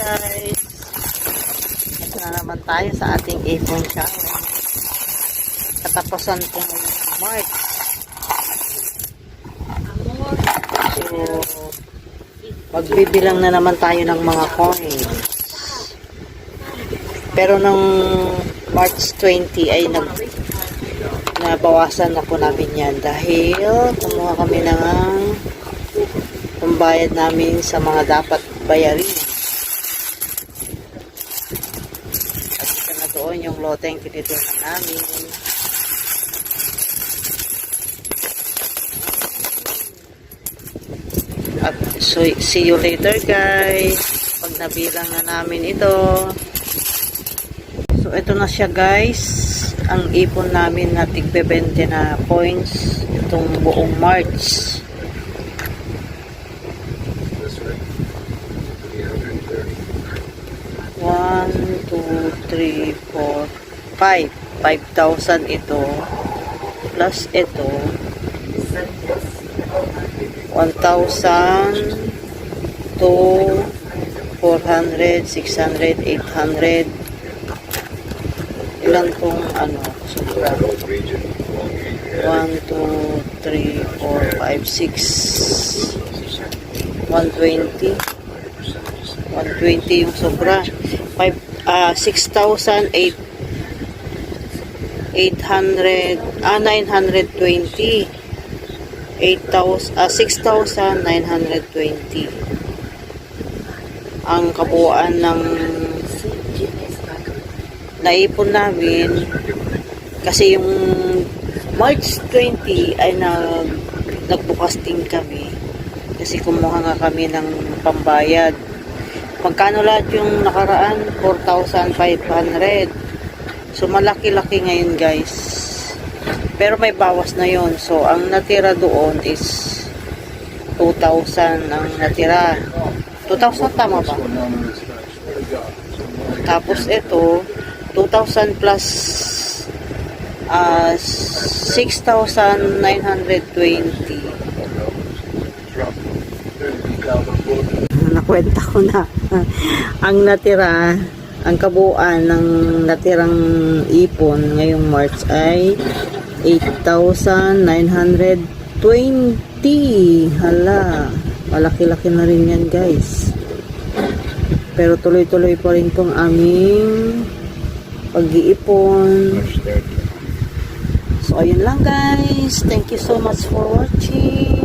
guys, ito na naman tayo sa ating ipon challenge. Katapusan po ngayon ng March. So magbibilang na naman tayo ng mga coins. Pero nung March 20 ay nabawasan na po namin yan dahil kumuha kami ng pambayad namin sa mga dapat bayarin. At ito na doon yung loteng pinitunan namin. At so, see you later guys pag nabilang na namin ito. So ito na siya guys, ang ipon namin na tig-20 na coins itong buong March. 1, 2, 3, 4, 5. 5,000 ito. Plus ito. 1,000 to 400, 600, 800. Ilan tong ano? 1, 2, 3, 4, 5, 6. 120. 120 yung sobra. 6,800 920. 6,920 ang kabuuan ng naipon namin kasi yung March 20 ay nagbukas din kami kasi kumuha nga kami ng pambayad. Magkano lahat yung nakaraan? 4,500. So malaki-laki ngayon guys. Pero may bawas na yon. So ang natira doon is 2,000 ang natira. 2,000 tama ba? Tapos ito 2,000 plus 6,920. Nakwenta ko na. Ang natira, ang kabuuan ng natirang ipon ngayong March ay 8,920. Hala, malaki-laki na rin yan guys. Pero tuloy-tuloy pa rin tong aming pag-iipon. So ayun lang guys. Thank you so much for watching.